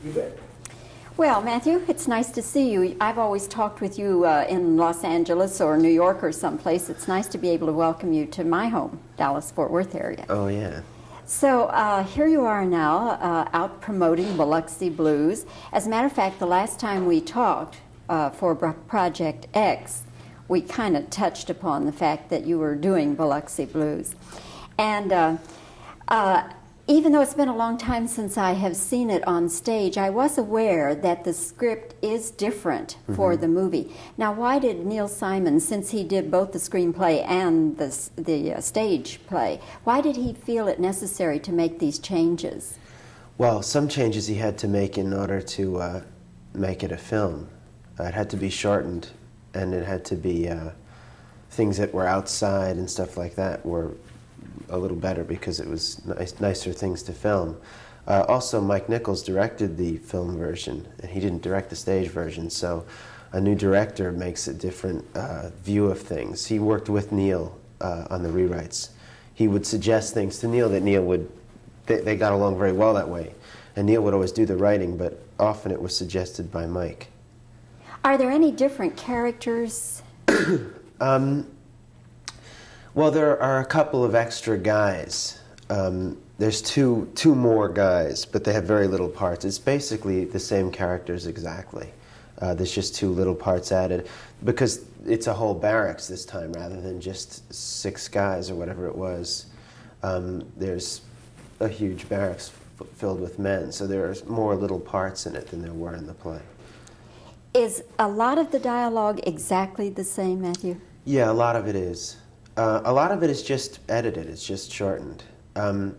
You bet. Well, Matthew, it's nice to see you. I've always talked with you in Los Angeles or New York or someplace. It's nice to be able to welcome you to my home, Dallas-Fort Worth area. Oh, yeah. So here you are now, out promoting Biloxi Blues. As a matter of fact, the last time we talked for Project X, we kind of touched upon the fact that you were doing Biloxi Blues. And even though it's been a long time since I have seen it on stage, I was aware that the script is different for the movie. Now, why did Neil Simon, since he did both the screenplay and the stage play, why did he feel it necessary to make these changes? Well, some changes he had to make in order to make it a film. It had to be shortened, and it had to be things that were outside and stuff like that were a little better because it was nicer things to film. Also, Mike Nichols directed the film version, and he didn't direct the stage version, so a new director makes a different view of things. He worked with Neil on the rewrites. He would suggest things to Neil that Neil would, they got along very well that way, and Neil would always do the writing, but often it was suggested by Mike. Are there any different characters? Well, there are a couple of extra guys. There's two more guys, but they have very little parts. It's basically the same characters exactly. There's just two little parts added because it's a whole barracks this time rather than just 6 guys or whatever it was. There's a huge barracks filled with men, so there's more little parts in it than there were in the play. Is a lot of the dialogue exactly the same, Matthew? Yeah, a lot of it is. A lot of it is just edited, it's just shortened. And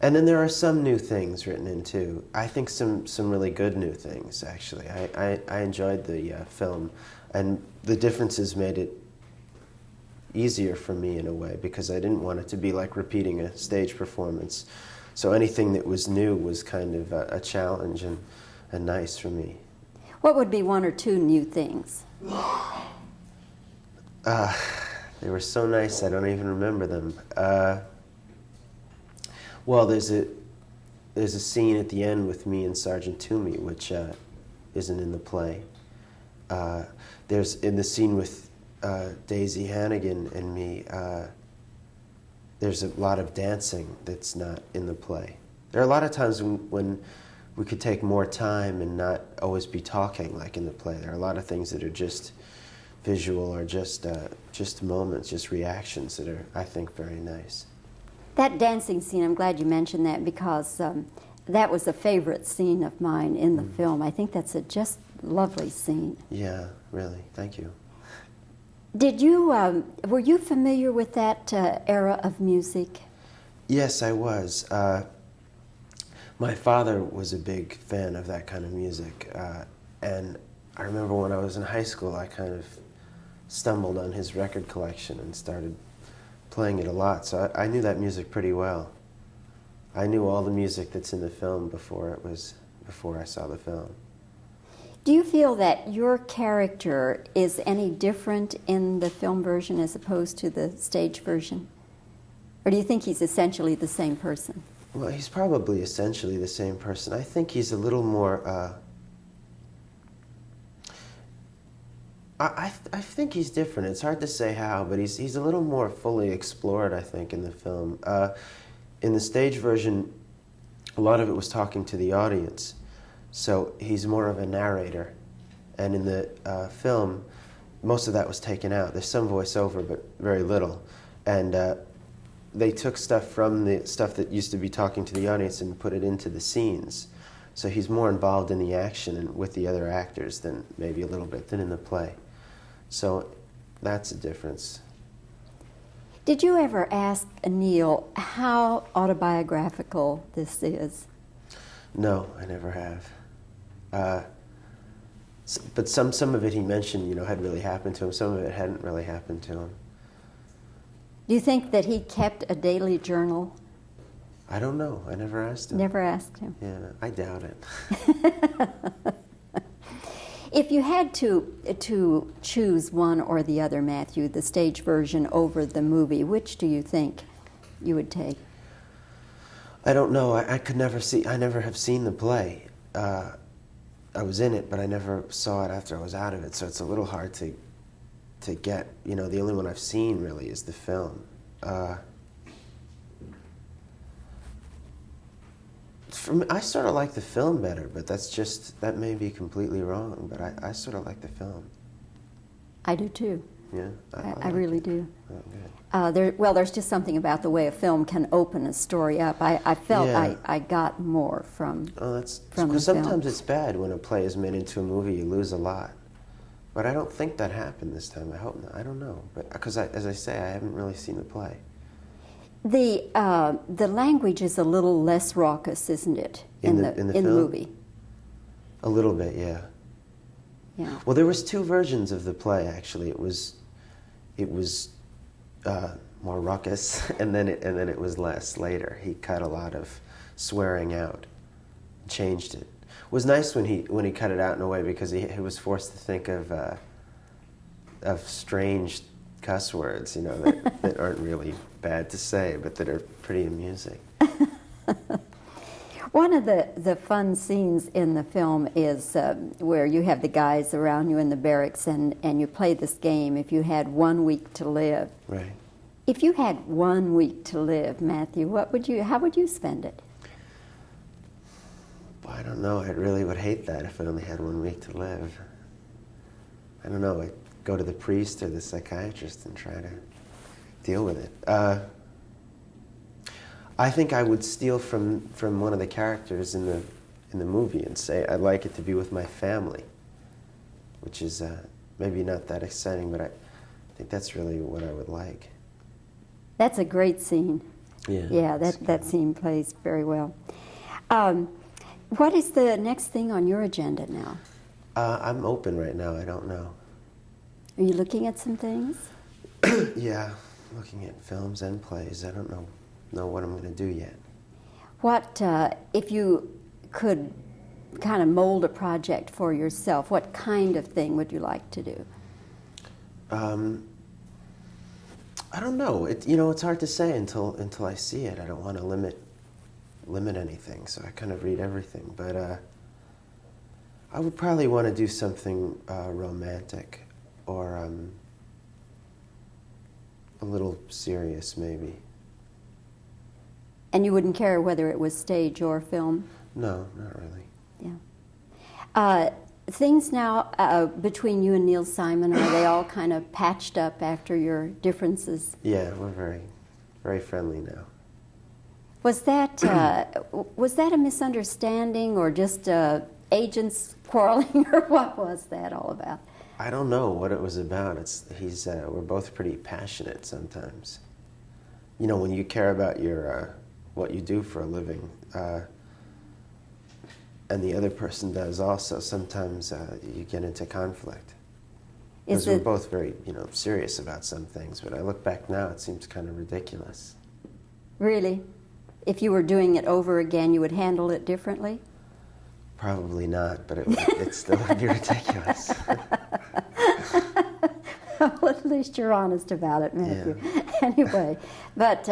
then there are some new things written in too. I think some really good new things, actually. I enjoyed the film, and the differences made it easier for me in a way because I didn't want it to be like repeating a stage performance. So anything that was new was kind of a challenge and nice for me. What would be 1 or 2 new things? They were so nice, I don't even remember them. Well, there's a scene at the end with me and Sergeant Toomey, which isn't in the play. There's in the scene with Daisy Hannigan and me. There's a lot of dancing that's not in the play. There are a lot of times when we could take more time and not always be talking like in the play. There are a lot of things that are just visual or just moments, just reactions that are, I think, very nice. That dancing scene, I'm glad you mentioned that because that was a favorite scene of mine in the film. I think that's a just lovely scene. Yeah, really. Thank you. Did you, were you familiar with that era of music? Yes, I was. My father was a big fan of that kind of music, and I remember when I was in high school, I kind of stumbled on his record collection and started playing it a lot, so I knew that music pretty well. I knew all the music that's in the film before I saw the film. Do you feel that your character is any different in the film version as opposed to the stage version? Or do you think he's essentially the same person? Well, he's probably essentially the same person. I think he's a little more I think he's different. It's hard to say how, but he's a little more fully explored, I think, in the film. In the stage version, a lot of it was talking to the audience, so he's more of a narrator. And in the film, most of that was taken out. There's some voiceover, but very little. And they took stuff from the stuff that used to be talking to the audience and put it into the scenes. So he's more involved in the action and with the other actors than maybe a little bit than in the play. So that's a difference. Did you ever ask Neil how autobiographical this is? No, I never have. But some of it he mentioned, had really happened to him. Some of it hadn't really happened to him. Do you think that he kept a daily journal? I don't know. I never asked him. Never asked him. Yeah, I doubt it. If you had to choose one or the other, Matthew, the stage version over the movie, which do you think you would take? I don't know. I never have seen the play. I was in it, but I never saw it after I was out of it, so it's a little hard to get. You know, the only one I've seen really is the film. I sort of like the film better, but that may be completely wrong, but I sort of like the film. I do too. Yeah? I really do. Oh, good. There's just something about the way a film can open a story up. I felt Yeah. I got more from the Because film. sometimes it's bad when a play is made into a movie, you lose a lot. But I don't think that happened this time. I hope not. I don't know. But because, as I say, I haven't really seen the play. The language is a little less raucous, isn't it? In the film? movie. A little bit, yeah. Yeah. Well, there was two versions of the play, actually. It was more raucous, and then it was less later. He cut a lot of swearing out, changed it. It was nice when he cut it out in a way, because he was forced to think of strange cuss words, you know, that aren't really bad to say, but that are pretty amusing. One of the fun scenes in the film is where you have the guys around you in the barracks and you play this game, if you had 1 week to live. Right. If you had 1 week to live, Matthew, how would you spend it? Well, I don't know. I really would hate that if I only had 1 week to live. I don't know. I'd go to the priest or the psychiatrist and try to deal with it. I think I would steal from one of the characters in the movie and say I'd like it to be with my family, which is maybe not that exciting, but I think that's really what I would like. That's a great scene. Yeah. Yeah, that scene plays very well. What is the next thing on your agenda now? I'm open right now. I don't know. Are you looking at some things? Yeah, looking at films and plays. I don't know what I'm going to do yet. What, if you could kind of mold a project for yourself, what kind of thing would you like to do? I don't know. It's hard to say until I see it. I don't want to limit anything, so I kind of read everything. But I would probably want to do something romantic or a little serious, maybe. And you wouldn't care whether it was stage or film? No, not really. Yeah. Things now between you and Neil Simon, are they all kind of patched up after your differences? Yeah, we're very, very friendly now. Was that a misunderstanding or just agents quarreling, or what was that all about? I don't know what it was about. We're both pretty passionate sometimes. You know, when you care about your what you do for a living, and the other person does also, sometimes you get into conflict. Because we're both very, serious about some things, but I look back now, it seems kind of ridiculous. Really? If you were doing it over again, you would handle it differently? Probably not, but it still would be ridiculous. Well, at least you're honest about it, Matthew. Yeah. Anyway, but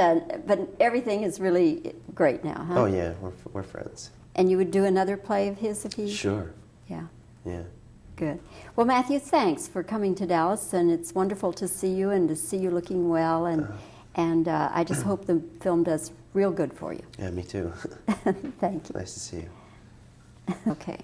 everything is really great now, huh? Oh yeah, we're friends. And you would do another play of his if he... Sure. Yeah. Yeah. Good. Well, Matthew, thanks for coming to Dallas, and it's wonderful to see you and to see you looking well, and I just hope the film does real good for you. Yeah, me too. Thank you. Nice to see you. Okay.